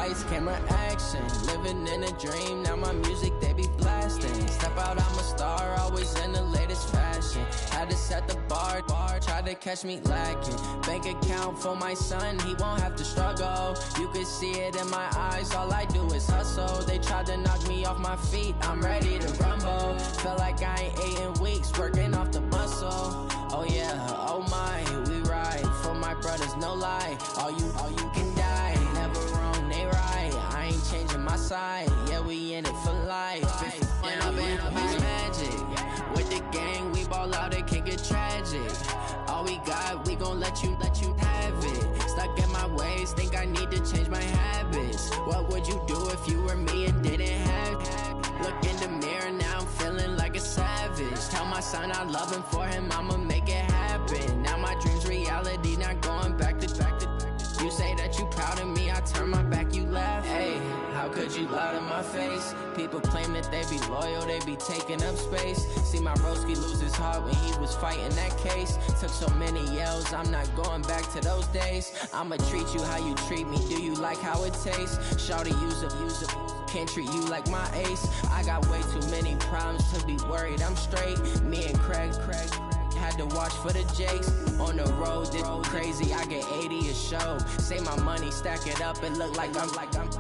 lights, camera, action. Living in a dream, now my music they be blasting. Step out, I'm a star, always in the latest fashion. Had to set the bar, try to catch me lacking. Bank account for my son, he won't have to struggle. You can see it in my eyes, all I do is hustle. They tried to knock me off my feet, I'm ready to rumble. Felt like I ain't ate in weeks, working off the muscle. Oh yeah, oh my, we ride for my brothers, no lie. All you can die, never wrong, they right. I ain't changing my side, yeah, we in it for life. When I've been magic, with the gang, we ball out, it can get tragic. All we got, we gon' let you have it. Stuck in my ways, think I need to change my habits. What would you do if you were me and didn't have it? Look in the mirror, now I'm feeling like a savage. Tell my son I love him, for him I'ma make it happen. Now my dream's reality, not going back to. You say that you proud of me, I turn my back, you laugh. Hey, how could you lie to my face? People claim that they be loyal, they be taking up space. See my broski lose his heart when he was fighting that case. Took so many yells, I'm not going back to those days. I'ma treat you how you treat me, do you like how it tastes? Shawty, use it. Can't treat you like my ace. I got way too many problems to be worried, I'm straight. Me and Craig had to watch for the Jakes. On the road, this crazy, I get 80 a show. Say my money, stack it up, it look like I'm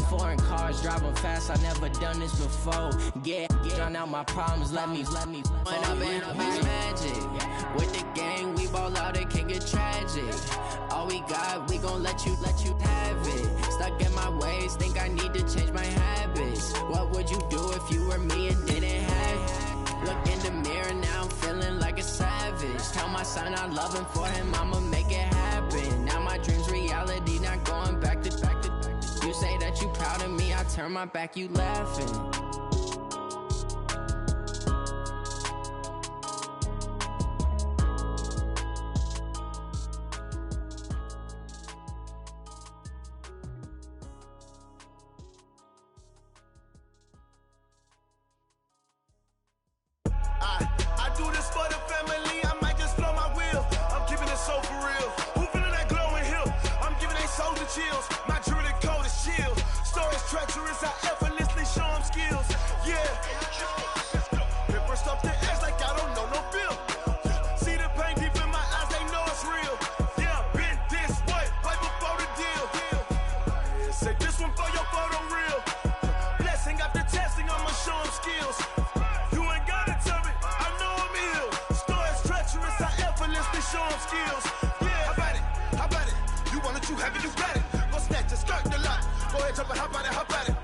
foreign cars, driving fast, I never done this before. Get drown out my problems, let me. When I've been magic, with the gang, we ball out, it can get tragic. All we got, we gon' let you have it. Stuck in my ways, think I need to change my habits. What would you do if you were me and didn't have it? Look in the mirror, now I'm feeling like a savage. Tell my son I love him, for him I'ma make it happen. Now my dream's reality, not going back to. You say that you proud of me, I turn my back, you laughing. I do this for the family, I might just blow my wheel. I'm keeping it so for real. Who feeling that glowing hill? I'm giving they soldier chills. My jewelry code is chill. Stories treacherous, I effortlessly show them skills. Yeah. Paper stuff the edge like I don't know no feel. See the pain deep in my eyes, they know it's real. Yeah, been this way, right before the deal. Say this one for your photo real. Blessing after testing, I'ma show them skills. You ain't gotta tell me, I know I'm ill. Stories treacherous, I effortlessly show them skills. Yeah, how about it? You want it, you have it, you got it. Go snatch it, start the lot. Go ahead, jump it, how about it?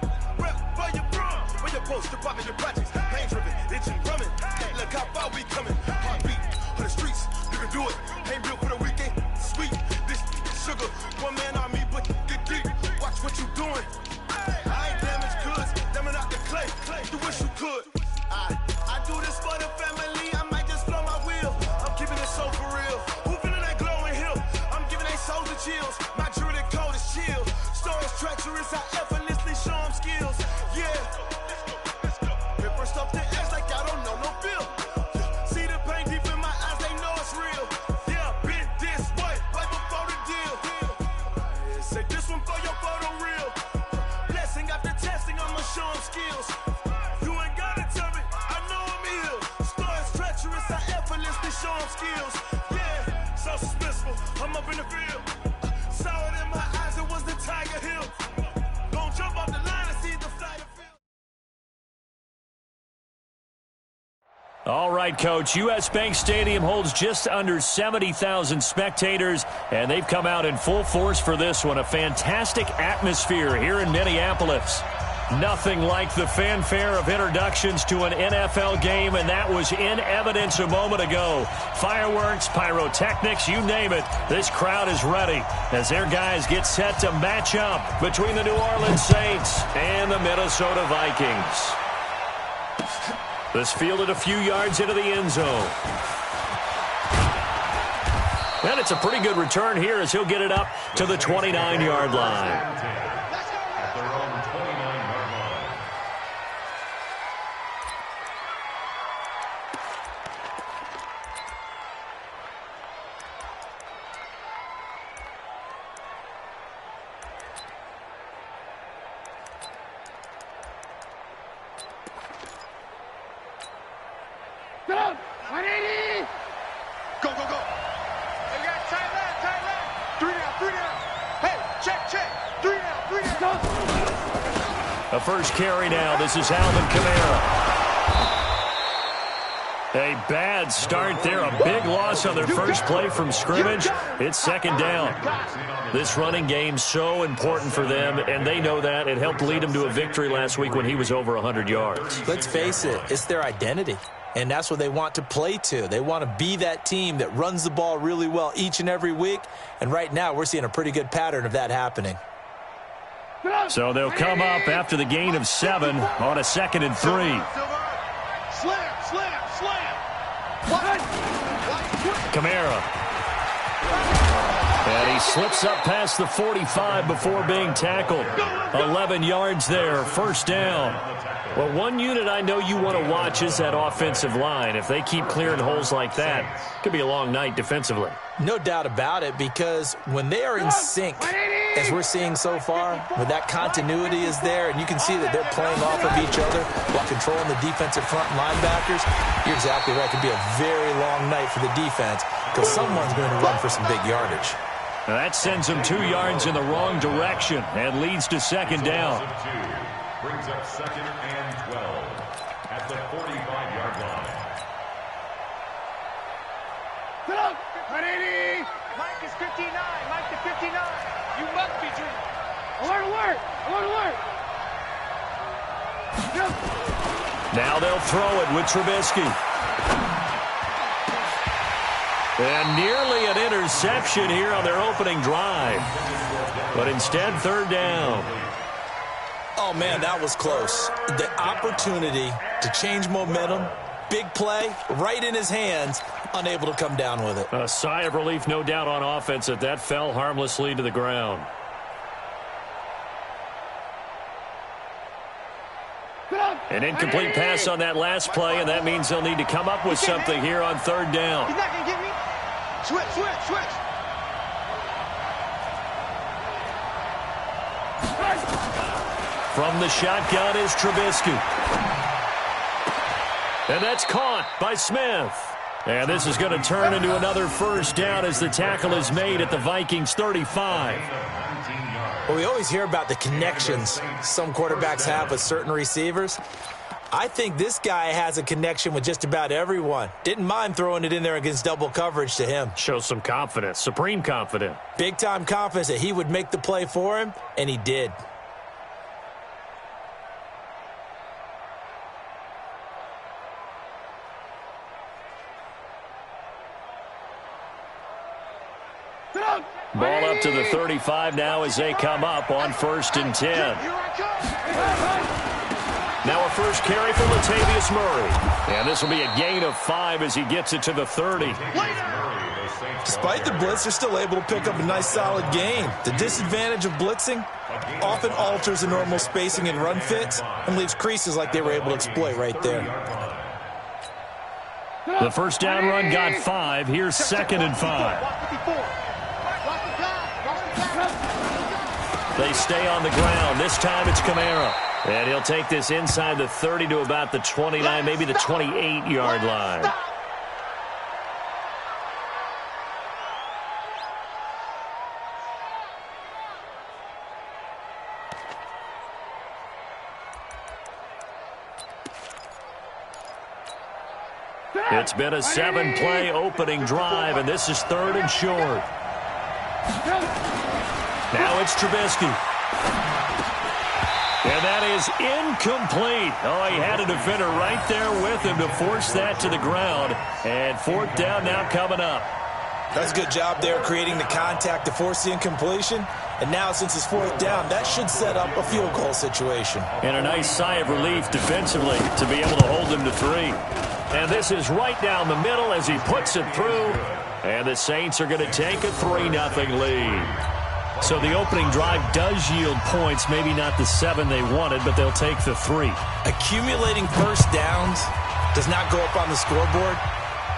Rep for your bro, for your poster, popping your projects. Pain driven, itching, drumming. Look how far we coming. Heartbeat for the streets, you can do it. Ain't built for the weekend, sweet. This sugar, one man army, but get deep. Watch what you doing. I ain't damaged goods, damn out the clay. You wish you could. I do this for the family, I might just blow my wheel. I'm keeping it so for real. Who feeling that glowing hill? I'm giving they souls the chills. My jewelry code is chill. Stories treacherous, I effortlessly show them skills. Yeah. Paper stuff the edge like I don't know no feel. See the pain deep in my eyes, they know it's real. Yeah, been this way, right before the deal. Say this one for your photo real. Blessing after testing, I'ma show them skills. You ain't gotta tell me, I know I'm ill. Stories treacherous, I effortlessly show them skills. Yeah, so suspenseful, I'm up in the field. Saw it in my eyes, it was the Tiger Hill. Don't jump off the line and see the flight of field. All right, Coach. U.S. Bank Stadium holds just under 70,000 spectators, and they've come out in full force for this one. A fantastic atmosphere here in Minneapolis. Nothing like the fanfare of introductions to an NFL game, and that was in evidence a moment ago. Fireworks, pyrotechnics, you name it. This crowd is ready as their guys get set to match up between the New Orleans Saints and the Minnesota Vikings. This fielded a few yards into the end zone. And it's a pretty good return here as he'll get it up to the 29-yard line. Go, 180. Go, go, go. Hey, we got tight left. 3 down. Hey, check. 3 down. A first carry now. This is Alvin Kamara. A bad start there. A big loss on their first play from scrimmage. It's second down. This running game so important for them, and they know that. It helped lead them to a victory last week when he was over 100 yards. Let's face it, it's their identity, and that's what they want to play to. They want to be that team that runs the ball really well each and every week, and right now we're seeing a pretty good pattern of that happening. So they'll come up after the gain of 7 on a 2nd and 3. Slam. Kamara. And he slips up past the 45 before being tackled. 11 yards there, first down. Well, one unit I know you want to watch is that offensive line. If they keep clearing holes like that, it could be a long night defensively. No doubt about it, because when they are in sync, as we're seeing so far, when that continuity is there, and you can see that they're playing off of each other while controlling the defensive front linebackers, you're exactly right. It could be a very long night for the defense because someone's going to run for some big yardage. Now that sends them 2 yards in the wrong direction and leads to second down. Brings up 2nd and 12 at the 45-yard line. Get up, 180. Mike is 59. Mike to 59. You must be dreaming. Alert. Now they'll throw it with Trubisky. And nearly an interception here on their opening drive. But instead, third down. Oh, man, that was close. The opportunity to change momentum, big play, right in his hands, unable to come down with it. A sigh of relief, no doubt, on offense that fell harmlessly to the ground. An incomplete pass on that last play, and that means they'll need to come up with something here on third down. He's not going to get me. Switch. From the shotgun is Trubisky. And that's caught by Smith. And this is going to turn into another first down as the tackle is made at the Vikings 35. Well, we always hear about the connections some quarterbacks have with certain receivers. I think this guy has a connection with just about everyone. Didn't mind throwing it in there against double coverage to him. Shows some confidence, supreme confidence. Big-time confidence that he would make the play for him, and he did. Ball up to the 35 now as they come up on 1st and 10. Now a first carry for Latavius Murray. And this will be a gain of 5 as he gets it to the 30. Despite the blitz, they're still able to pick up a nice solid gain. The disadvantage of blitzing often alters the normal spacing and run fits and leaves creases like they were able to exploit right there. The first down run got 5. Here's 2nd and 5. They stay on the ground. This time it's Kamara. And he'll take this inside the 30 to about the 29, maybe the 28-yard line. It's been a 7-play opening drive, and this is 3rd and short. Now it's Trubisky. And that is incomplete. Oh, he had a defender right there with him to force that to the ground. And 4th down now coming up. That's a good job there creating the contact to force the incompletion. And now since it's 4th down, that should set up a field goal situation. And a nice sigh of relief defensively to be able to hold them to 3. And this is right down the middle as he puts it through. And the Saints are going to take a 3-0 lead. So the opening drive does yield points, maybe not the 7 they wanted, but they'll take the 3. Accumulating first downs does not go up on the scoreboard,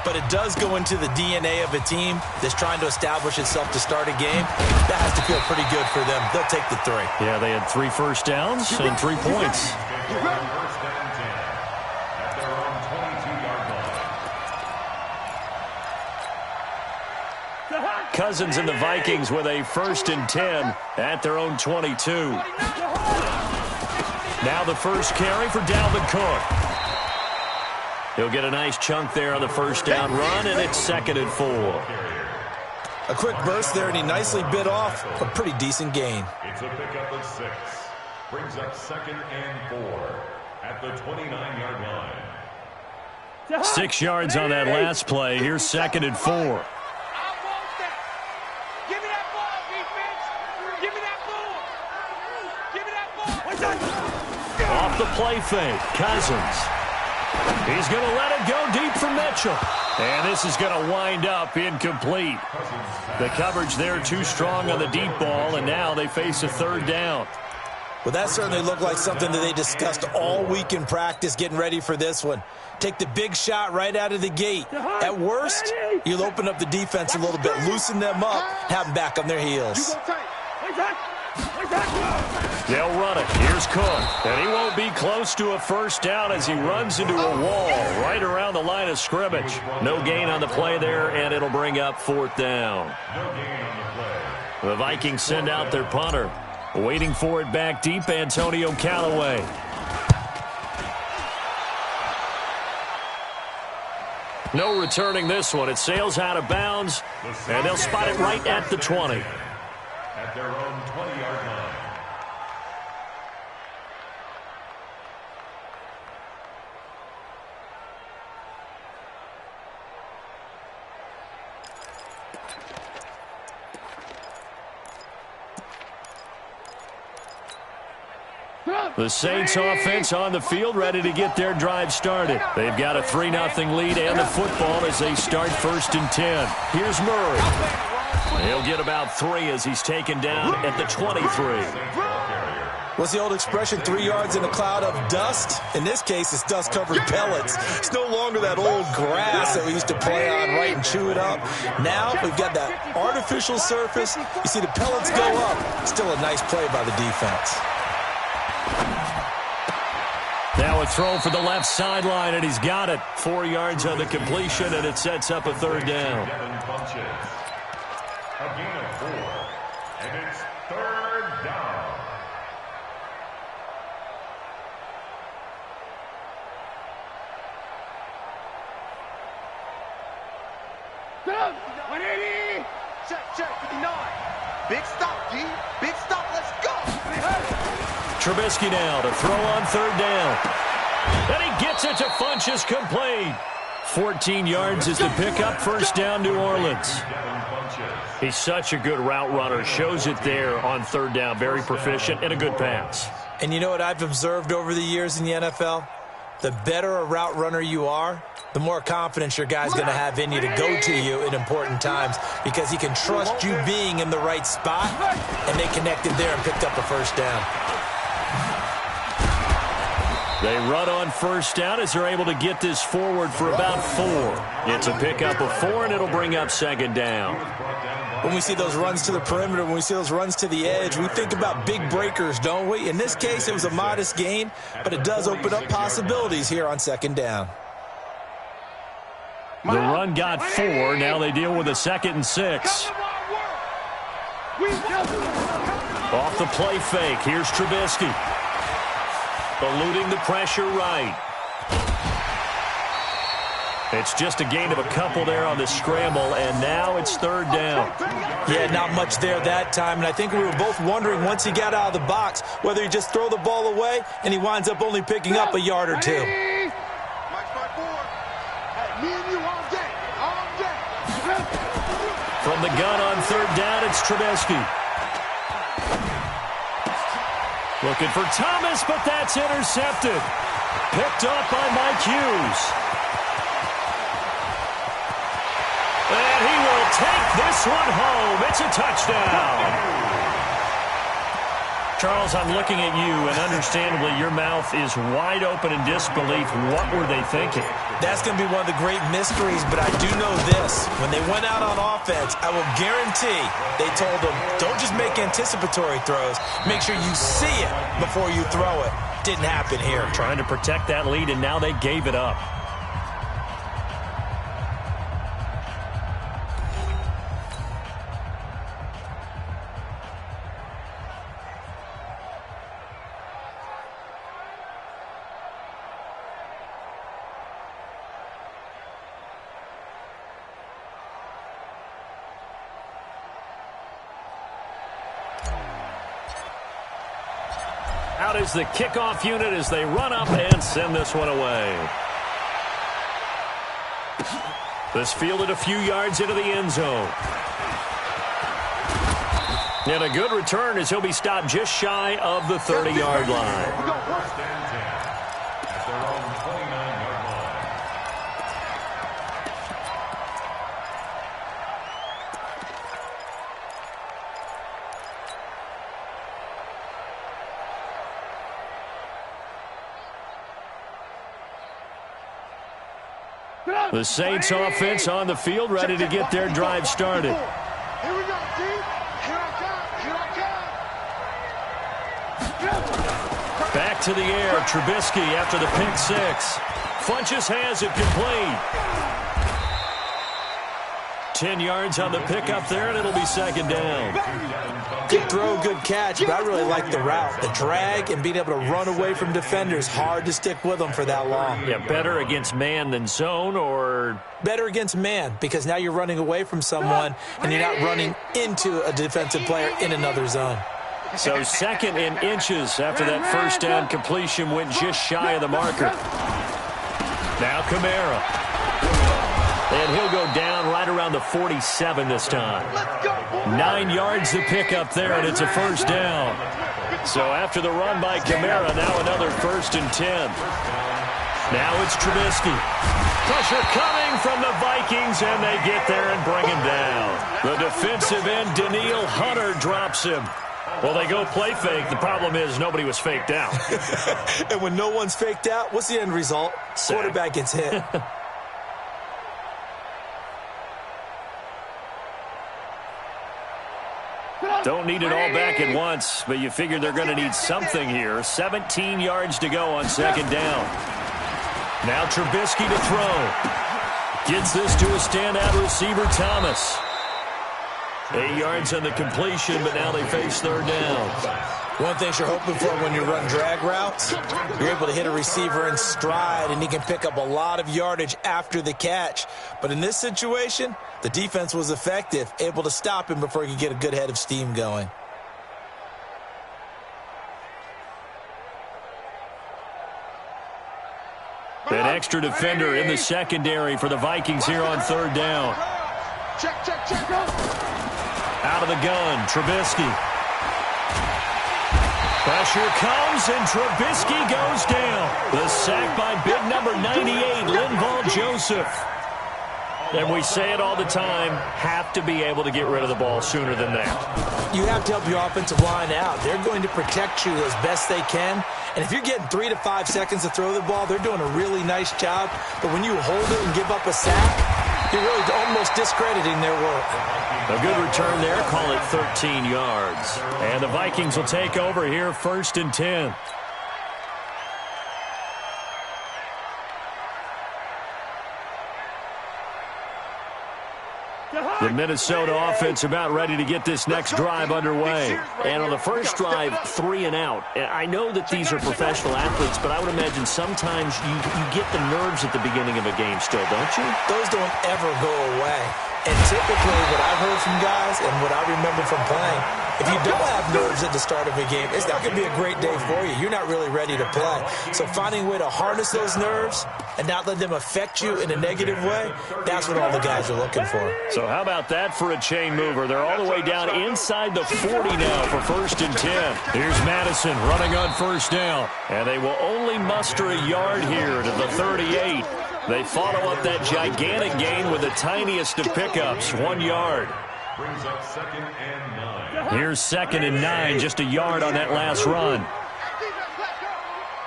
but it does go into the DNA of a team that's trying to establish itself to start a game. That has to feel pretty good for them. They'll take the 3. Yeah, they had 3 first downs and 3 points. Cousins and the Vikings with a 1st and 10 at their own 22. Now the first carry for Dalvin Cook. He'll get a nice chunk there on the first down run, and it's 2nd and 4. A quick burst there, and he nicely bit off a pretty decent gain. It's a pickup of 6. Brings up 2nd and 4 at the 29-yard line. 6 yards on that last play. Here's 2nd and 4. Off the play fake, Cousins. He's going to let it go deep for Mitchell. And this is going to wind up incomplete. The coverage there too strong on the deep ball, and now they face a 3rd down. Well, that certainly looked like something that they discussed all week in practice getting ready for this one. Take the big shot right out of the gate. At worst, you'll open up the defense a little bit, loosen them up, have them back on their heels. They'll run it. Here's Cook. And he won't be close to a 1st down as he runs into a wall right around the line of scrimmage. No gain on the play there, and it'll bring up 4th down. The Vikings send out their punter. Waiting for it back deep, Antonio Callaway. No returning this one. It sails out of bounds, and they'll spot it right at the 20. At their own 20-yard line. The Saints offense on the field, ready to get their drive started. They've got a 3-0 lead and the football as they start 1st and 10. Here's Murray. He'll get about 3 as he's taken down at the 23. What's the old expression, 3 yards in a cloud of dust? In this case, it's dust-covered pellets. It's no longer that old grass that we used to play on, right, and chew it up. Now we've got that artificial surface. You see the pellets go up. Still a nice play by the defense. Now a throw for the left sideline, and he's got it. 4 yards on the completion, and it sets up a 3rd down. A gain of 4, and it's 3rd down. Check, 59. Big stop, G. Big stop, let's go. Trubisky now to throw on 3rd down. And he gets it to Funchess, complete. 14 yards is the pickup, 1st down, New Orleans. He's such a good route runner. Shows it there on 3rd down. Very proficient and a good pass. And you know what I've observed over the years in the NFL? The better a route runner you are, the more confidence your guy's going to have in you to go to you in important times because he can trust you being in the right spot, and they connected there and picked up a 1st down. They run on 1st down as they're able to get this forward for about 4. It's a pickup of 4, and it'll bring up 2nd down. When we see those runs to the perimeter, when we see those runs to the edge, we think about big breakers, don't we? In this case, it was a modest gain, but it does open up possibilities here on 2nd down. The run got 4. Now they deal with a 2nd and 6. Off the play fake. Here's Trubisky. Eluding the pressure right. It's just a gain of a couple there on the scramble, and now it's 3rd down. Yeah, not much there that time, and I think we were both wondering once he got out of the box whether he just throw the ball away, and he winds up only picking up a yard or 2. From the gun on 3rd down, it's Trubisky. Looking for Thomas, but that's intercepted. Picked up by Mike Hughes. And he will take this one home. It's a touchdown. Charles, I'm looking at you, and understandably, your mouth is wide open in disbelief. What were they thinking? That's going to be one of the great mysteries, but I do know this. When they went out on offense, I will guarantee they told them, don't just make anticipatory throws. Make sure you see it before you throw it. Didn't happen here. Trying to protect that lead, and now they gave it up. Out is the kickoff unit as they run up and send this one away. This fielded a few yards into the end zone. And a good return as he'll be stopped just shy of the 30-yard line. First and 10 at their own 29-yard line. The Saints offense on the field, ready to get their drive started. Here we go, D. Here I come. Back to the air, Trubisky after the pick six. Funchess has it complete. 10 yards on the pickup there, and it'll be second down. Good throw, good catch, but I really like the route. The drag and being able to run away from defenders, hard to stick with them for that long. Yeah, better against man than zone, or? Better against man, because now you're running away from someone, and you're not running into a defensive player in another zone. So second in inches after that first down completion went just shy of the marker. Now Kamara. And he'll go down right around the 47 this time. 9 yards to pick up there, and it's a first down. So after the run by Kamara, now another 1st and 10. Now it's Trubisky. Pressure coming from the Vikings, and they get there and bring him down. The defensive end, Daniil Hunter, drops him. Well, they go play fake. The problem is nobody was faked out. And when no one's faked out, what's the end result? Sack. Quarterback gets hit. Don't need it all back at once, but you figure they're going to need something here. 17 yards to go on second down. Now Trubisky to throw. Gets this to a standout receiver, Thomas. 8 yards on the completion, but now they face third down. One thing you're hoping for when you run drag routes, you're able to hit a receiver in stride, and he can pick up a lot of yardage after the catch. But in this situation, the defense was effective, able to stop him before he could get a good head of steam going. An extra defender in the secondary for the Vikings here on third down. Check, check, check, go. Out of the gun, Trubisky. Pressure comes, and Trubisky goes down. The sack by big number 98, Linval Joseph. And we say it all the time, have to be able to get rid of the ball sooner than that. You have to help your offensive line out. They're going to protect you as best they can. And if you're getting 3 to 5 seconds to throw the ball, they're doing a really nice job. But when you hold it and give up a sack, you're really almost discrediting their work. A good return there, call it 13 yards. And the Vikings will take over here, 1st and 10. The Minnesota offense about ready to get this next drive underway. And on the first drive, 3 and out. I know that these are professional athletes, but I would imagine sometimes you get the nerves at the beginning of a game still, don't you? Those don't ever go away. And typically what I've heard from guys and what I remember from playing, if you don't have nerves at the start of a game, it's not going to be a great day for you. You're not really ready to play. So finding a way to harness those nerves and not let them affect you in a negative way, that's what all the guys are looking for. So how about that for a chain mover? They're all the way down inside the 40 now for 1st and 10. Here's Madison running on first down. And they will only muster a yard here to the 38. They follow up that gigantic gain with the tiniest of pickups, 1 yard. Brings up 2nd and 9. Here's 2nd and 9, just a yard on that last run.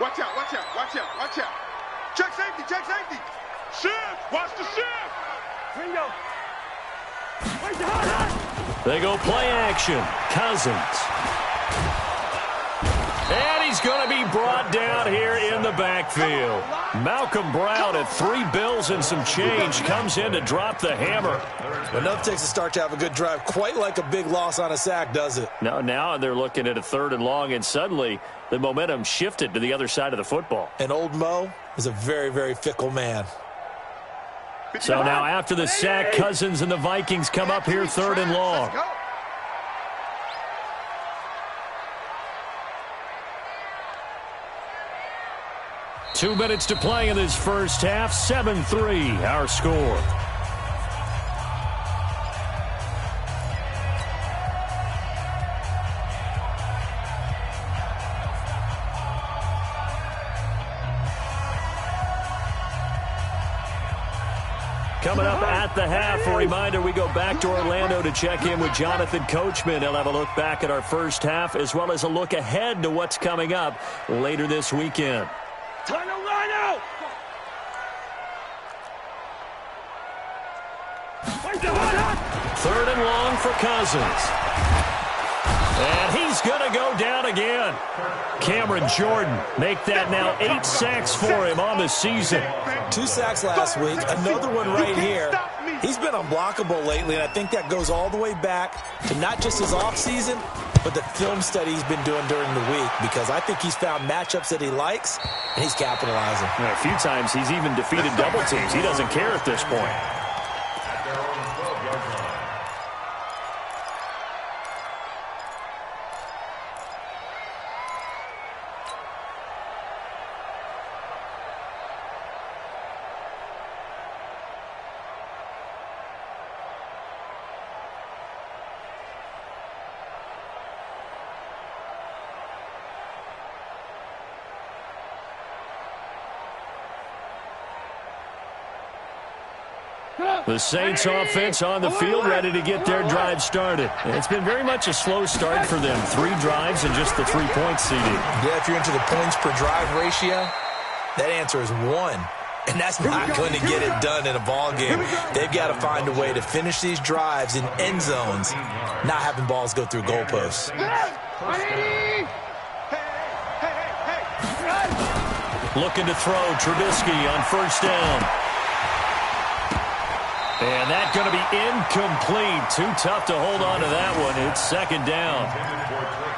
Watch out, watch out, watch out, watch out. Check safety, check safety. Shift, watch the shift. Bingo. They go play action. Cousins. And he's going to be brought down here in the backfield. Malcolm Brown at $3 bills and some change comes in to drop the hammer. Enough takes a start to have a good drive. Quite like a big loss on a sack, does it? Now they're looking at a 3rd and long, and suddenly the momentum shifted to the other side of the football. And old Mo is a very, very fickle man. So now after the sack, Cousins and the Vikings come up here 3rd and long. 2 minutes to play in this first half. 7-3, our score. Coming up at the half, a reminder, we go back to Orlando to check in with Jonathan Coachman. He'll have a look back at our first half as well as a look ahead to what's coming up later this weekend. Time to line out! Third and long for Cousins. And he's going to go down again. Cameron Jordan make that now 8 sacks for him on the season. 2 sacks last week, another one right here. He's been unblockable lately, and I think that goes all the way back to not just his offseason, but the film study he's been doing during the week, because I think he's found matchups that he likes, and he's capitalizing. A few times he's even defeated double teams. He doesn't care at this point. The Saints offense on the field, ready to get their drive started. It's been very much a slow start for them. 3 drives and just the 3-point CD. Yeah, if you're into the points per drive ratio, that answer is 1. And that's not going to get it done in a ball game. They've got to find a way to finish these drives in end zones, not having balls go through goalposts. Looking to throw, Trubisky on first down. And that's going to be incomplete. Too tough to hold on to that one. It's second down.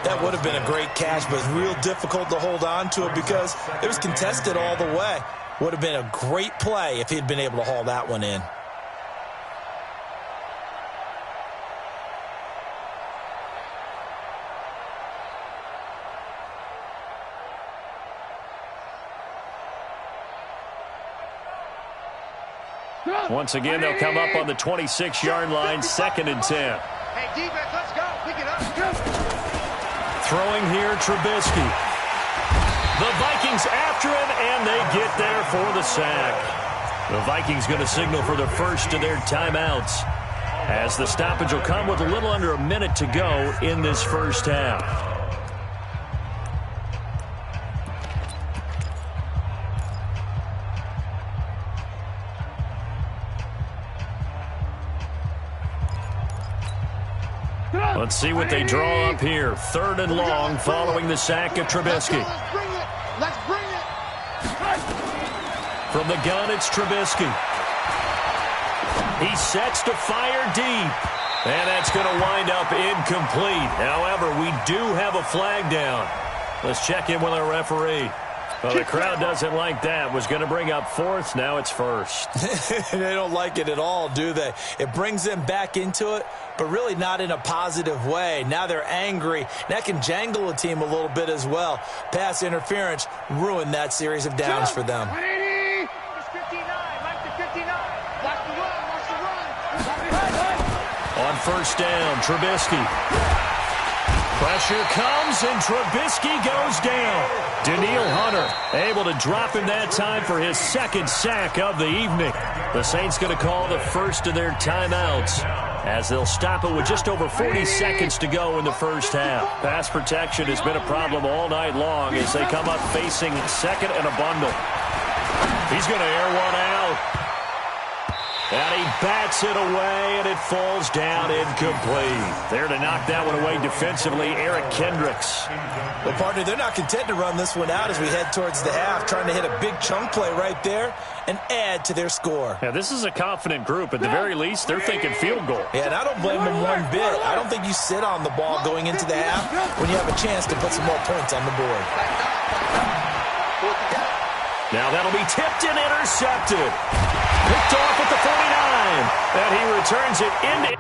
That would have been a great catch, but real difficult to hold on to it because it was contested all the way. Would have been a great play if he'd been able to haul that one in. Once again, they'll come up on the 26-yard line, 2nd and 10. Hey, defense, let's go. Pick it up. Throwing here, Trubisky. The Vikings after him, and they get there for the sack. The Vikings going to signal for the first of their timeouts, as the stoppage will come with a little under a minute to go in this first half. Let's see what they draw up here. 3rd and long following the sack of Trubisky. Let's bring it. From the gun, it's Trubisky. He sets to fire deep. And that's going to wind up incomplete. However, we do have a flag down. Let's check in with our referee. Well, the crowd doesn't like that. Was going to bring up 4th. Now it's 1st. They don't like it at all, do they? It brings them back into it, but really not in a positive way. Now they're angry. That can jangle a team a little bit as well. Pass interference ruined that series of downs for them. 180. It's 59. Mike to 59. Watch the run. Watch the run. On first down, Trubisky. Pressure comes, and Trubisky goes down. Daniil Hunter able to drop him that time for his 2nd sack of the evening. The Saints going to call the first of their timeouts, as they'll stop it with just over 40 seconds to go in the first half. Pass protection has been a problem all night long as they come up facing 2nd and a bundle. He's going to air one out. And he bats it away, and it falls down incomplete. There to knock that one away defensively, Eric Kendricks. Well, partner, they're not content to run this one out as we head towards the half, trying to hit a big chunk play right there and add to their score. Yeah, this is a confident group. At the very least, they're thinking field goal. Yeah, and I don't blame them one bit. I don't think you sit on the ball going into the half when you have a chance to put some more points on the board. Now that'll be tipped and intercepted. Picked off at the 49, and he returns it into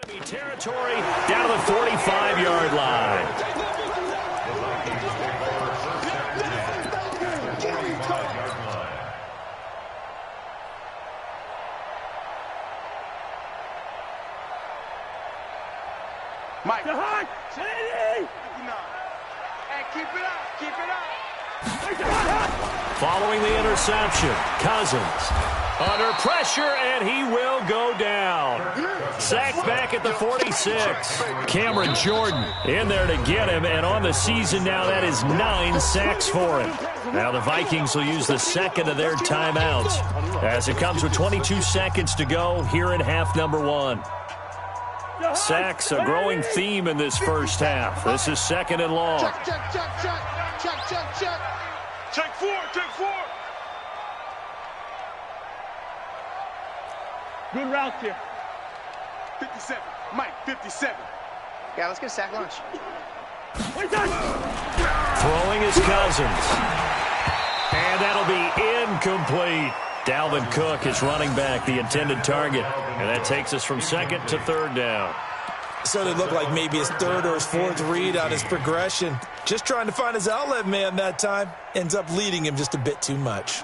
Territory down to the 45-yard line. Mike. Hey, keep it up. Keep it up. Following the interception, Cousins under pressure, and he will go down. Sacked back at the 46. Cameron Jordan in there to get him, and on the season now, that is 9 sacks for him. Now the Vikings will use the second of their timeouts as it comes with 22 seconds to go here in half number 1. Sacks, a growing theme in this first half. This is second and long. Check. Check 4. Good route here. 57. Mike, 57. Yeah, let's get a sack lunch. Throwing his Cousins. And that'll be incomplete. Dalvin Cook is running back, the intended target. And that takes us from second to third down. So it looked like maybe his third or his fourth read on his progression. Just trying to find his outlet man that time. Ends up leading him just a bit too much.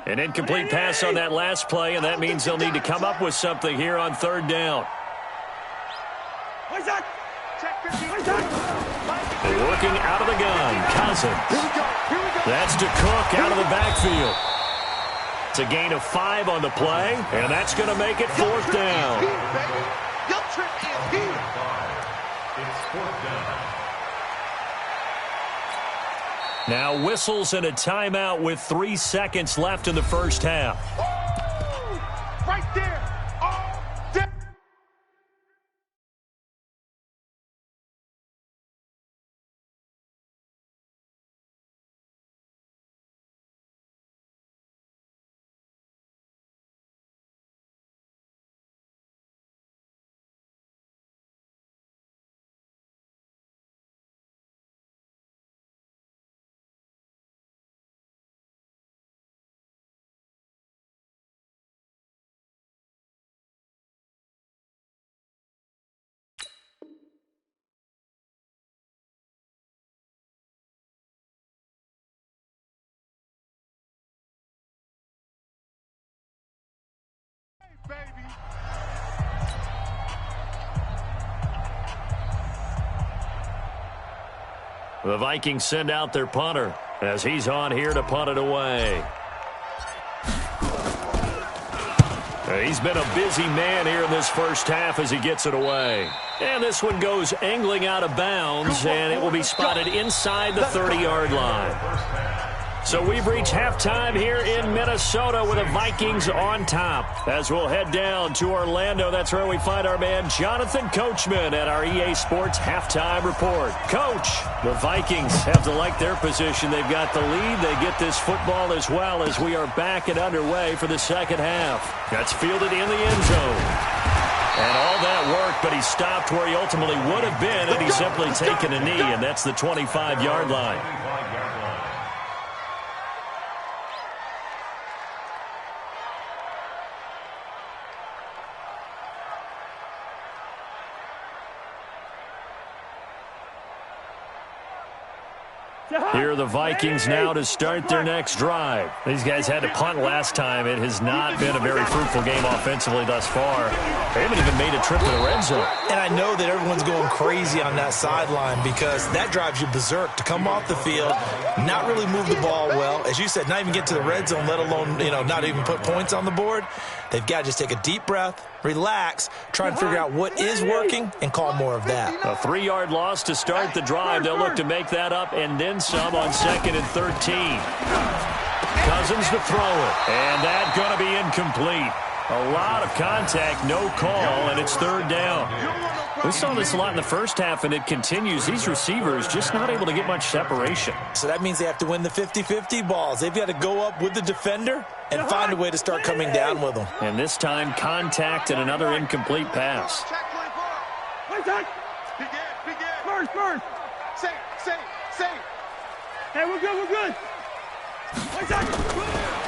An incomplete pass on that last play, and that means they'll need to come up with something here on third down. Working out of the gun, Cousins. That's to Cook out of the backfield. It's a gain of 5 on the play, and that's going to make it fourth down. It's fourth down. Now whistles and a timeout with 3 seconds left in the first half. Right there. Baby. The Vikings send out their punter as he's on here to punt it away. He's been a busy man here in this first half as he gets it away. And this one goes angling out of bounds, and it will be spotted inside the 30-yard line. So we've reached halftime here in Minnesota with the Vikings on top. As we'll head down to Orlando, that's where we find our man Jonathan Coachman at our EA Sports Halftime Report. Coach, the Vikings have to like their position. They've got the lead. They get this football as well as we are back and underway for the second half. That's fielded in the end zone. And all that work, but he stopped where he ultimately would have been, and he's simply taken a knee, and that's the 25-yard line. Here are the Vikings now to start their next drive. These guys had to punt last time. It has not been a very fruitful game offensively thus far. They haven't even made a trip to the red zone. And I know that everyone's going crazy on that sideline because that drives you berserk to come off the field, not really move the ball well. As you said, not even get to the red zone, let alone, not even put points on the board. They've got to just take a deep breath, relax, try and figure out what is working, and call more of that. A 3-yard loss to start the drive. They'll look to make that up and then some on 2nd and 13. Cousins to throw it. And that's going to be incomplete. A lot of contact, no call, and it's third down. We saw this a lot in the first half, and it continues. These receivers just not able to get much separation. So that means they have to win the 50-50 balls. They've got to go up with the defender and find a way to start coming down with them. And this time, contact and another incomplete pass. First. Hey, we're good.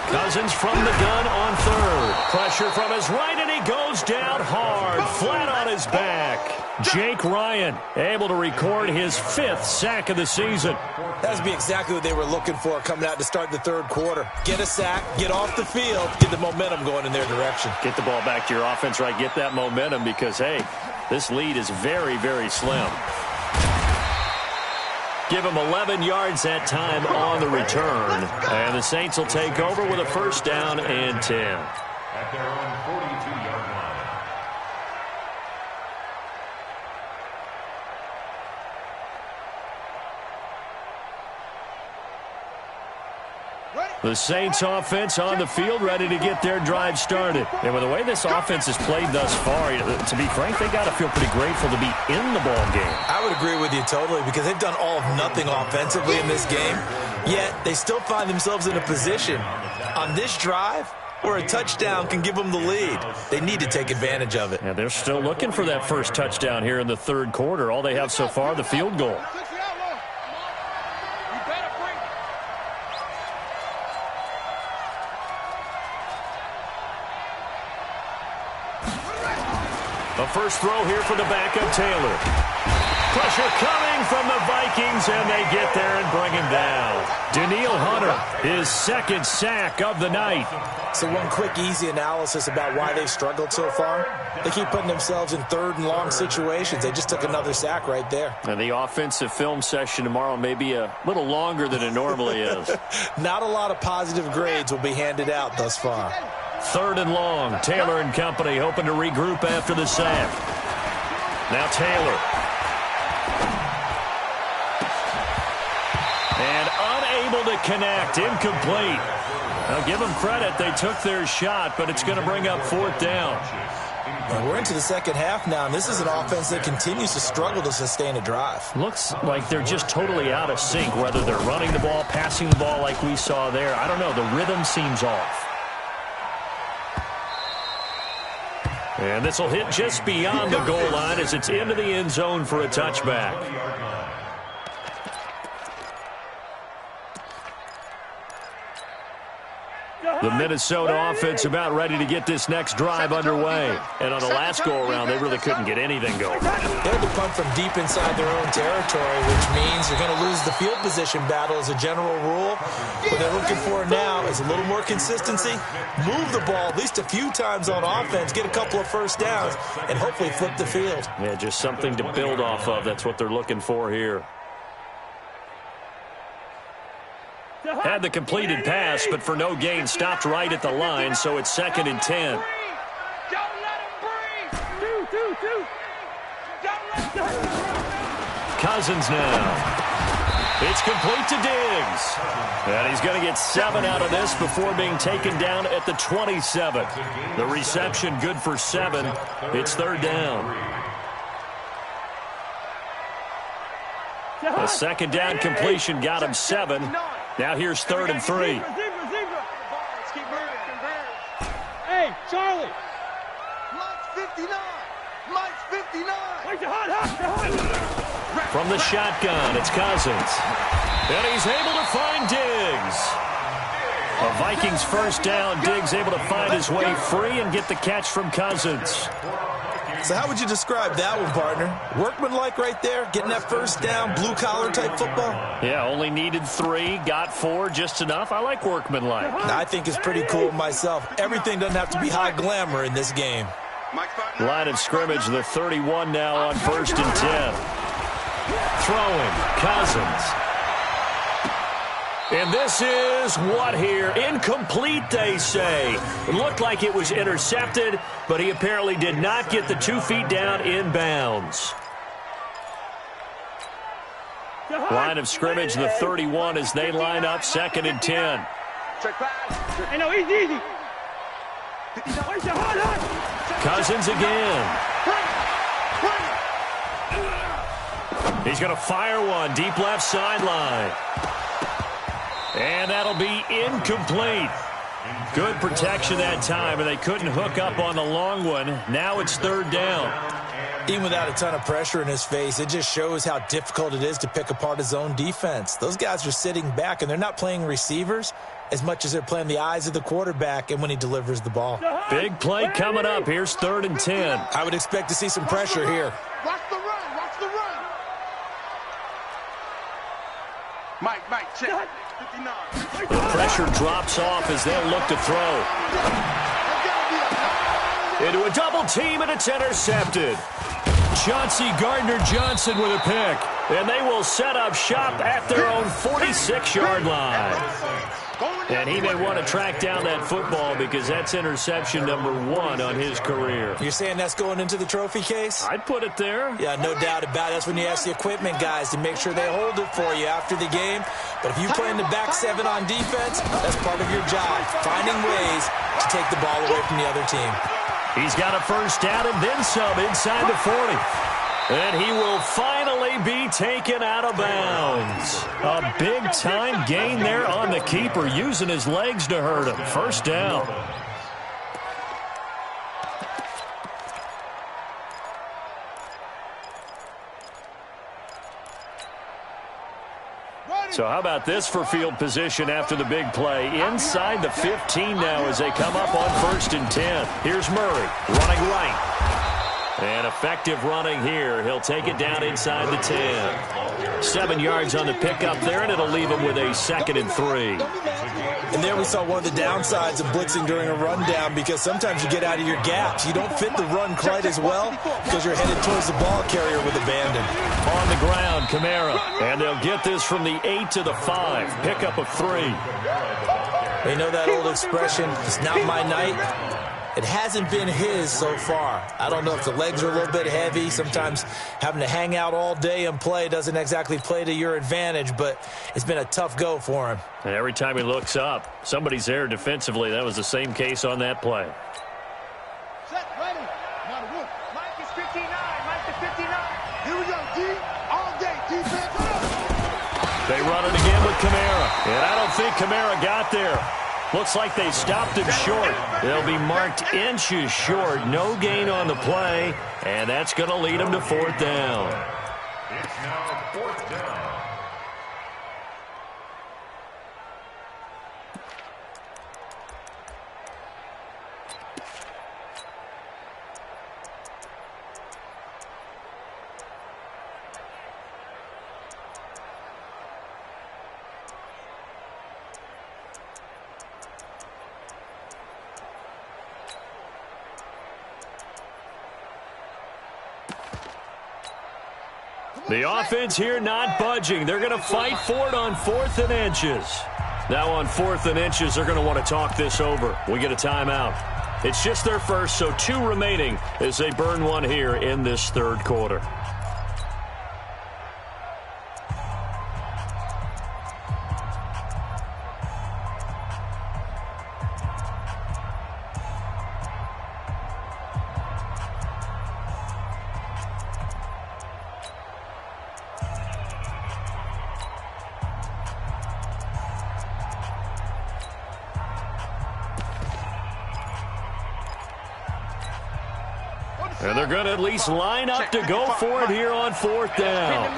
Cousins from the gun on third. Pressure from his right, and he goes down hard, flat on his back. Jake Ryan able to record his 5th sack of the season. That would be exactly what they were looking for coming out to start the third quarter. Get a sack, get off the field, get the momentum going in their direction. Get the ball back to your offense, right? Get that momentum because, hey, this lead is very, very slim. Give him 11 yards that time on the return. And the Saints will take over with a first down and 10. At their own 42-yard line. The Saints offense on the field ready to get their drive started. And with the way this offense has played thus far, to be frank, they got to feel pretty grateful to be in the ball game. I would agree with you totally because they've done all of nothing offensively in this game, yet they still find themselves in a position on this drive where a touchdown can give them the lead. They need to take advantage of it. And they're still looking for that first touchdown here in the third quarter. All they have so far, the field goal. The first throw here for the backup, Taylor. Pressure coming from the Vikings, and they get there and bring him down. Danielle Hunter, his 2nd sack of the night. So one quick, easy analysis about why they've struggled so far. They keep putting themselves in third and long situations. They just took another sack right there. And the offensive film session tomorrow may be a little longer than it normally is. Not a lot of positive grades will be handed out thus far. 3rd and long. Taylor and company hoping to regroup after the sack. Now Taylor. And unable to connect. Incomplete. Now give them credit. They took their shot, but it's going to bring up 4th down. And we're into the second half now, and this is an offense that continues to struggle to sustain a drive. Looks like they're just totally out of sync, whether they're running the ball, passing the ball like we saw there. I don't know. The rhythm seems off. And this will hit just beyond the goal line as it's into the end zone for a touchback. The Minnesota offense about ready to get this next drive underway. And on the last go-around, they really couldn't get anything going. They had to punt from deep inside their own territory, which means you're going to lose the field position battle as a general rule. What they're looking for now is a little more consistency, move the ball at least a few times on offense, get a couple of first downs, and hopefully flip the field. Yeah, just something to build off of. That's what they're looking for here. Had the completed pass, but for no gain, stopped right at the line, so it's 2nd and 10. Cousins now. It's complete to Diggs. And he's going to get 7 out of this before being taken down at the 27. The reception good for 7. It's 3rd down. A 2nd down completion got him 7. Now here's 3rd and 3. Hey, Charlie. Mike's 59. Mike's 59. From the shotgun, it's Cousins. And he's able to find Diggs. A Vikings first down. Diggs able to find his way free and get the catch from Cousins. So how would you describe that one, partner? Workmanlike right there, getting that first down, blue-collar type football? Yeah, only needed 3, got 4, just enough. I like workmanlike. I think it's pretty cool myself. Everything doesn't have to be high glamour in this game. Line of scrimmage, the 31 now on 1st and 10. Throwing, Cousins. And this is what here? Incomplete, they say. It looked like it was intercepted, but he apparently did not get the 2 feet down in bounds. Line of scrimmage, the 31 as they line up 2nd and 10. Hey, no, easy. Cousins again. He's going to fire one deep left sideline. And that'll be incomplete. Good protection that time, and they couldn't hook up on the long one. Now it's 3rd down. Even without a ton of pressure in his face, it just shows how difficult it is to pick apart his own defense. Those guys are sitting back, and they're not playing receivers. as much as they're playing the eyes of the quarterback and when he delivers the ball. Big play coming up. Here's 3rd and 10. I would expect to see some pressure here. Watch the run. Watch the run. Mike, check. 59. The pressure drops off as they'll look to throw. Into a double team, and it's intercepted. Chauncey Gardner-Johnson with a pick. And they will set up shop at their own 46-yard line. And he may want to track down that football because that's interception number 1 on his career. You're saying that's going into the trophy case? I'd put it there. Yeah, no doubt about it. That's when you ask the equipment guys to make sure they hold it for you after the game. But if you play in the back 7 on defense, that's part of your job, finding ways to take the ball away from the other team. He's got a first down and then some inside the 40. And he will finally be taken out of bounds. A big-time gain there on the keeper, using his legs to hurt him. First down. So how about this for field position after the big play? Inside the 15 now as they come up on 1st and 10. Here's Murray running right. And effective running here. He'll take it down inside the 10. 7 yards on the pickup there, and it'll leave him with a 2nd and 3. And there we saw one of the downsides of blitzing during a rundown, because sometimes you get out of your gaps. You don't fit the run quite as well because you're headed towards the ball carrier with abandon. On the ground, Kamara. And they'll get this from the 8 to the 5. Pickup of 3. They know that old expression, it's not my night. It hasn't been his so far. I don't know if the legs are a little bit heavy. Sometimes having to hang out all day and play doesn't exactly play to your advantage, but it's been a tough go for him. And every time he looks up, somebody's there defensively. That was the same case on that play. Set, ready. Now the roof. Mike is 59. Mike is 59. Here we go, D. All day, defense. They run it again with Kamara. And I don't think Kamara got there. Looks like they stopped him short. They'll be marked inches short. No gain on the play, and that's going to lead them to 4th down. It's now 4th down. The offense here not budging. They're going to fight for it on 4th and inches. Now on 4th and inches, they're going to want to talk this over. We get a timeout. It's just their first, so 2 remaining as they burn one here in this 3rd quarter. And they're going to at least line up to go for it here on 4th down.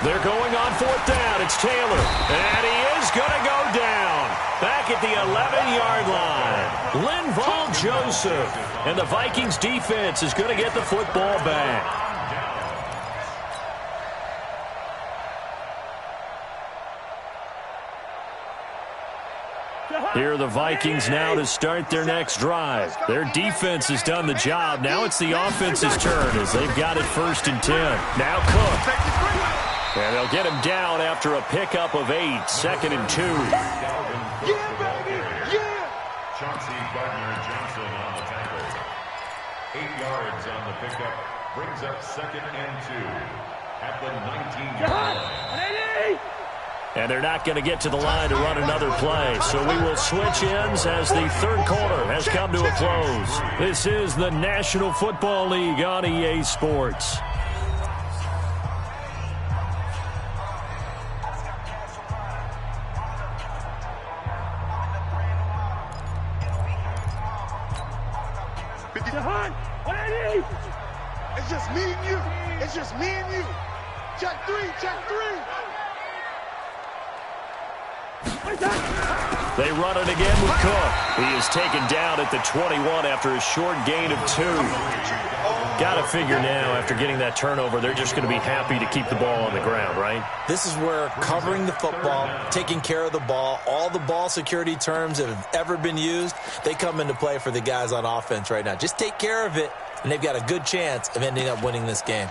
They're going on 4th down. It's Taylor. And he is going to go down. Back at the 11-yard line. Linval Joseph. And the Vikings defense is going to get the football back. Here are the Vikings now to start their next drive. Their defense has done the job. Now it's the offense's turn as they've got it 1st and 10. Now Cook. And they'll get him down after a pickup of 8. 2nd and 2. Yeah, baby. Yeah. Chauncey Gardner-Johnson on the tackle. 8 yards on the pickup. Brings up 2nd and 2 at the 19-yard line. And they're not going to get to the line to run another play. So we will switch ends as the 3rd quarter has come to a close. This is the National Football League on EA Sports. It's just me and you. It's just me and you. Check three, check three. They run it again with Cook. He is taken down at the 21 after a short gain of 2. Got to figure now, after getting that turnover, they're just going to be happy to keep the ball on the ground, right? This is where covering the football, taking care of the ball, all the ball security terms that have ever been used, they come into play for the guys on offense right now. Just take care of it, and they've got a good chance of ending up winning this game.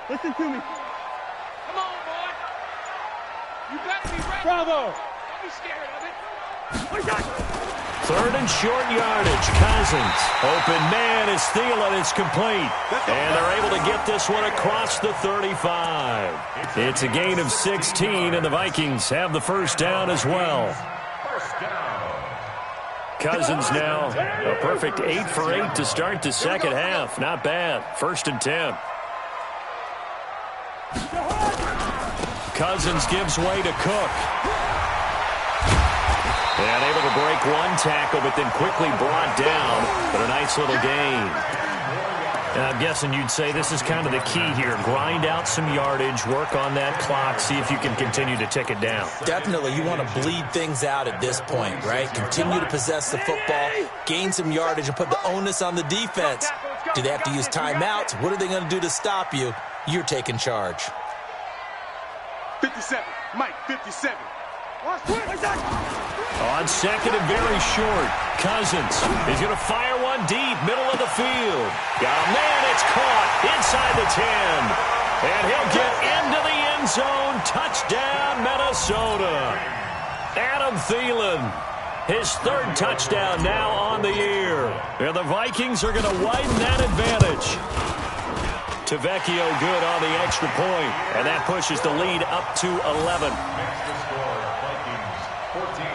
Listen to me. Come on, boy. You better be ready. Bravo. Don't be scared of it. 3rd and short yardage. Cousins. Open man is Thielen. It's complete. And they're able to get this one across the 35. It's a gain of 16, and the Vikings have the first down as well. Cousins now a perfect 8 for 8 to start the second half. Not bad. 1st and 10. Cousins gives way to Cook. And able to break one tackle, but then quickly brought down. But a nice little gain. And I'm guessing you'd say this is kind of the key here. Grind out some yardage, work on that clock, see if you can continue to tick it down. Definitely, you want to bleed things out at this point, right? Continue to possess the football, gain some yardage, and put the onus on the defense. Do they have to use timeouts? What are they going to do to stop you? You're taking charge. 57. Mike, 57. On second and very short, Cousins is going to fire one deep, middle of the field. Got a man, it's caught inside the 10. And he'll get into the end zone. Touchdown, Minnesota. Adam Thielen, his 3rd touchdown now on the year. And the Vikings are going to widen that advantage. Tavecchio good on the extra point, and that pushes the lead up to 11. Extra score, Vikings 14,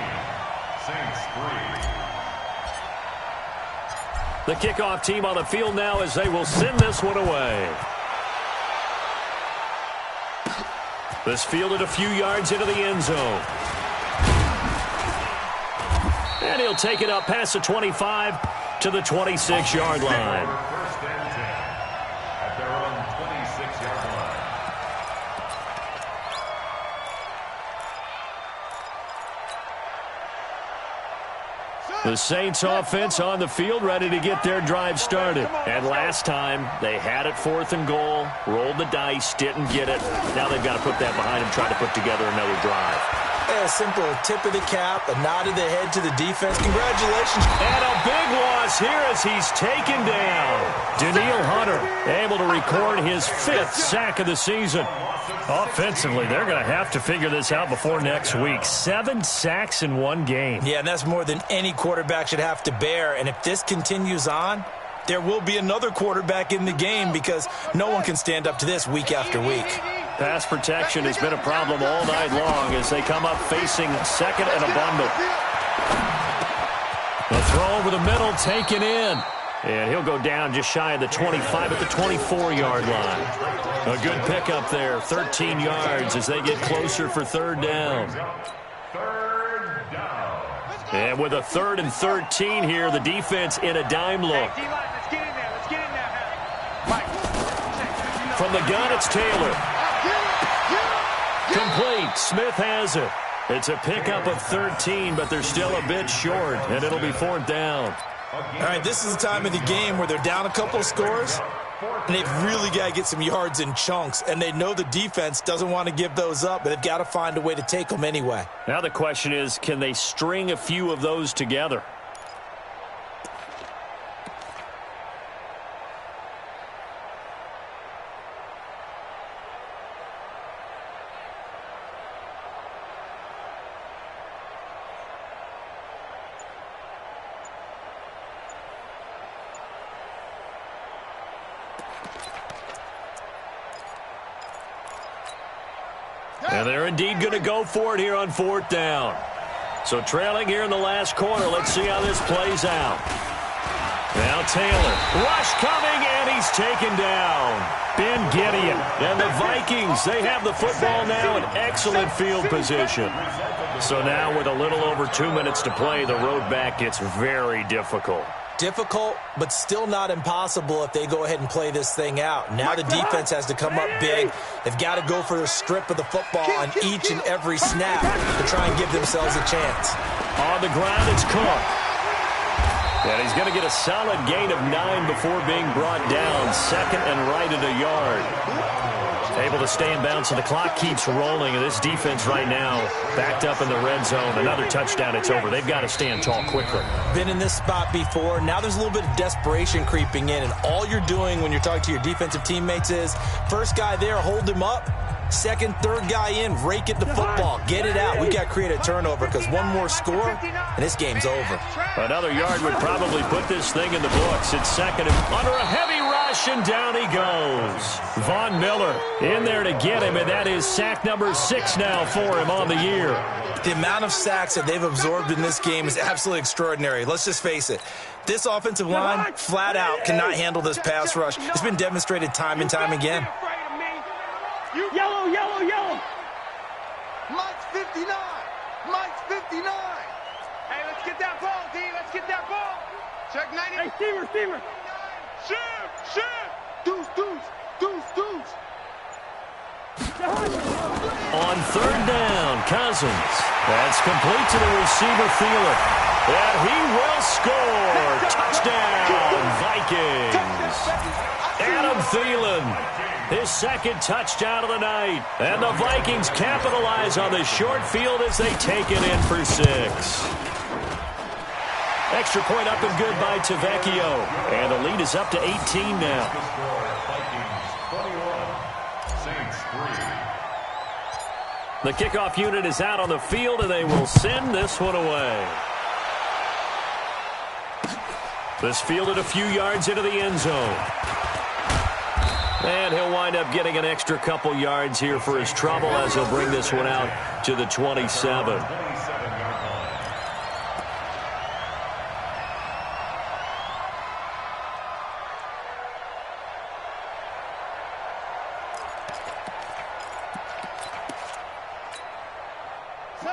Saints 3. The kickoff team on the field now as they will send this one away. This fielded a few yards into the end zone. And he'll take it up past the 25 to the 26-yard line. First and 10 at their own 26-yard line. The Saints offense on the field ready to get their drive started. And last time, they had it 4th and goal, rolled the dice, didn't get it. Now they've got to put that behind them, try to put together another drive. A simple tip of the cap, a nod of the head to the defense. Congratulations. And a big loss here as he's taken down. Daniil Hunter able to record his 5th sack of the season. Offensively, they're going to have to figure this out before next week. 7 sacks in one game. Yeah, and that's more than any quarterback should have to bear. And if this continues on, there will be another quarterback in the game because no one can stand up to this week after week. Pass protection has been a problem all night long as they come up facing second and a bundle. The throw over the middle taken in. And he'll go down just shy of the 25 at the 24-yard line. A good pickup there, 13 yards as they get closer for 3rd down. Third down. And with a 3rd and 13 here, the defense in a dime look. Let's get in there. Let's get in there. Mike. From the gun, it's Taylor. Complete. Smith has it. It's a pickup of 13, but they're still a bit short, and it'll be 4th down. All right, this is the time of the game where they're down a couple of scores, and they've really got to get some yards in chunks, and they know the defense doesn't want to give those up, but they've got to find a way to take them anyway. Now the question is, can they string a few of those together? And they're indeed going to go for it here on 4th down. So trailing here in the last quarter. Let's see how this plays out. Now Taylor. Rush coming, and he's taken down. Ben Gideon. And the Vikings, they have the football now in excellent field position. So now with a little over 2 minutes to play, the road back gets very difficult. Difficult, but still not impossible if they go ahead and play this thing out. Now the defense has to come up big. They've got to go for the strip of the football on each and every snap to try and give themselves a chance. On the ground, it's Cook. And he's going to get a solid gain of 9 before being brought down. Second and right at a yard. Able to stay in bounds, so the clock keeps rolling. And this defense right now backed up in the red zone. Another touchdown, it's over. They've got to stand tall quickly. Been in this spot before. Now there's a little bit of desperation creeping in. And all you're doing when you're talking to your defensive teammates is, first guy there, hold him up. Second, third guy in, rake at the football. Get it out. We've got to create a turnover because one more score, and this game's over. Another yard would probably put this thing in the books. It's second and under a heavy rush, and down he goes. Von Miller in there to get him, and that is sack number 6 now for him on the year. The amount of sacks that they've absorbed in this game is absolutely extraordinary. Let's just face it. This offensive line, flat out, cannot handle this pass rush. It's been demonstrated time and time again. Yellow, yellow, yellow. Mike's 59. Mike's 59. Hey, let's get that ball, D. Let's get that ball. Check 90. Hey, Steamer. Shift. Deuce. On third down, Cousins. That's complete to the receiver, Thielen. And he will score. Touchdown, Vikings. Adam Thielen. His second touchdown of the night. And the Vikings capitalize on the short field as they take it in for 6. Extra point up and good by Tavecchio. And the lead is up to 18 now. The kickoff unit is out on the field, and they will send this one away. This fielded a few yards into the end zone. And he'll wind up getting an extra couple yards here for his trouble as he'll bring this one out to the 27.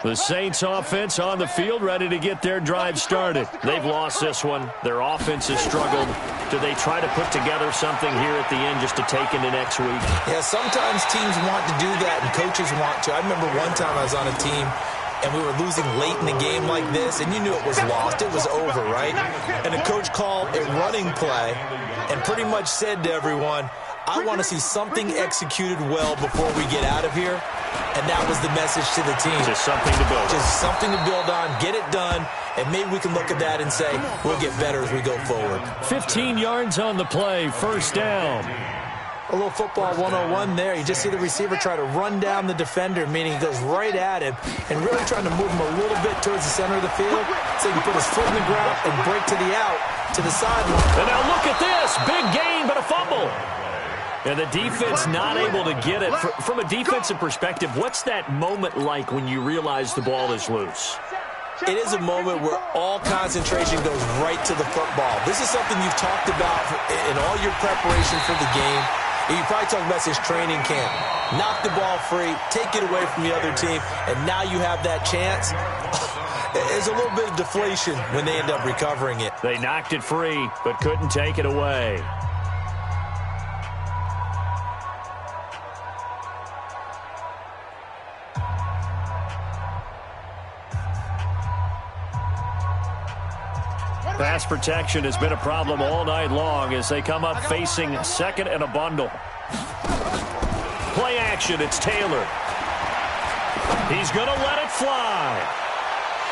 The Saints offense on the field, ready to get their drive started. They've lost this one. Their offense has struggled. Do they try to put together something here at the end just to take into next week? Yeah, sometimes teams want to do that and coaches want to. I remember one time I was on a team and we were losing late in the game like this, and you knew it was lost. It was over, right? And the coach called a running play and pretty much said to everyone, I want to see something executed well before we get out of here. And that was the message to the team. Just something to build on. Just something to build on, get it done, and maybe we can look at that and say, we'll get better as we go forward. 15 yards on the play, first down. A little football 101 there. You just see the receiver try to run down the defender, meaning he goes right at him and really trying to move him a little bit towards the center of the field so he can put his foot in the ground and break to the out, to the sideline. And now look at this. Big gain, but a fumble. And the defense not able to get it. From a defensive perspective, what's that moment like when you realize the ball is loose? It is a moment where all concentration goes right to the football. This is something you've talked about in all your preparation for the game. You probably talked about since training camp. Knock the ball free, take it away from the other team, and now you have that chance. There's a little bit of deflation when they end up recovering it. They knocked it free, but couldn't take it away. Pass protection has been a problem all night long as they come up facing second and a bundle. Play action, it's Taylor. He's going to let it fly.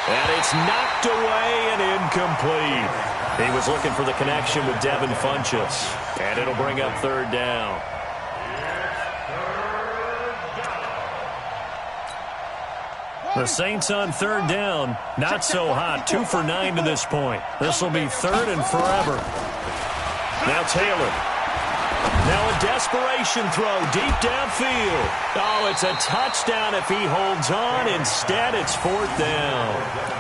And it's knocked away and incomplete. He was looking for the connection with Devin Funchess. And it'll bring up third down. The Saints on third down, not so hot. 2 for 9 to this point. This will be third and forever. Now Taylor. Now a desperation throw deep downfield. Oh, it's a touchdown if he holds on. Instead, it's fourth down.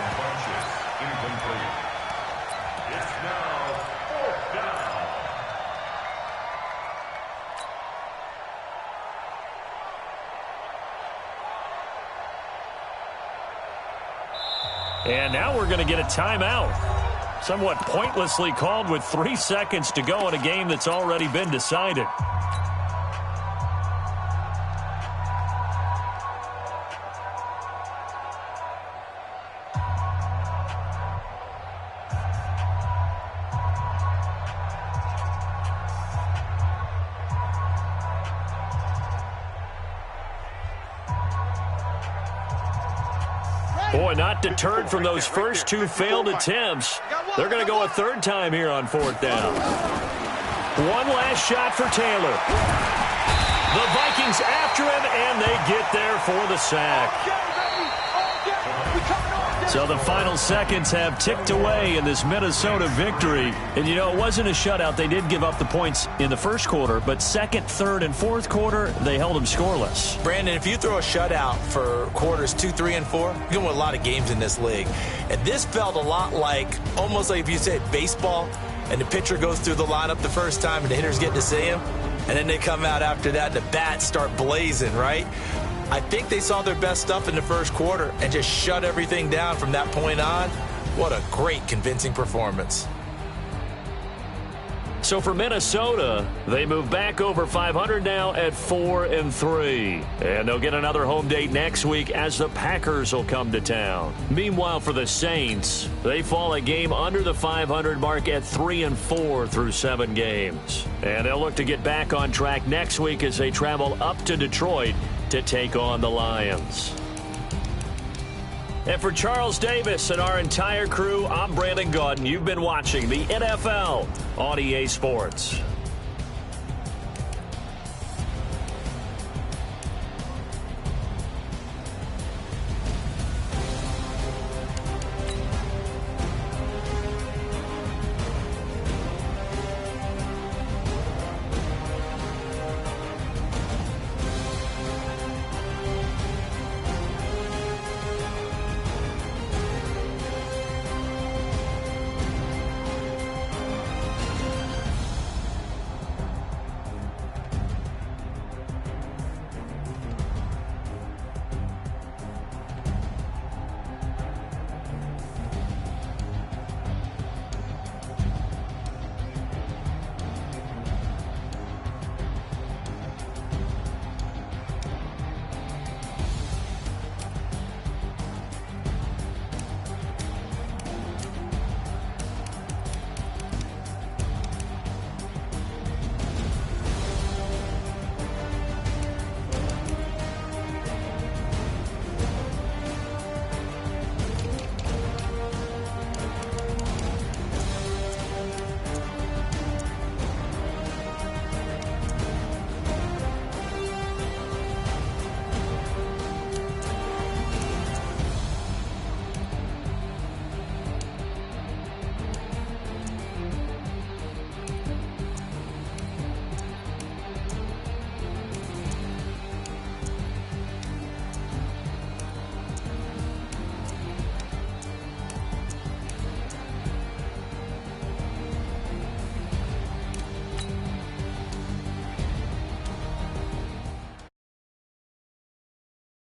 And now we're going to get a timeout. Somewhat pointlessly called with 3 seconds to go in a game that's already been decided. Boy, not deterred from those first 2 failed attempts. They're going to go a 3rd time here on 4th down. One last shot for Taylor. The Vikings after him, and they get there for the sack. So the final seconds have ticked away in this Minnesota victory. And, you know, it wasn't a shutout. They did give up the points in the first quarter, but second, third, and fourth quarter, they held them scoreless. Brandon, if you throw a shutout for quarters 2, 3, and 4, you're going to win a lot of games in this league. And this felt a lot like, almost like if you said baseball, and the pitcher goes through the lineup the first time and the hitters get to see him, and then they come out after that and the bats start blazing, right? I think they saw their best stuff in the first quarter and just shut everything down from that point on. What a great, convincing performance. So for Minnesota, they move back over 500 now at 4-3. And they'll get another home date next week as the Packers will come to town. Meanwhile, for the Saints, they fall a game under the 500 mark at 3-4 through 7 games. And they'll look to get back on track next week as they travel up to Detroit to take on the Lions. And for Charles Davis and our entire crew, I'm Brandon Gaudin. You've been watching the NFL on EA Sports.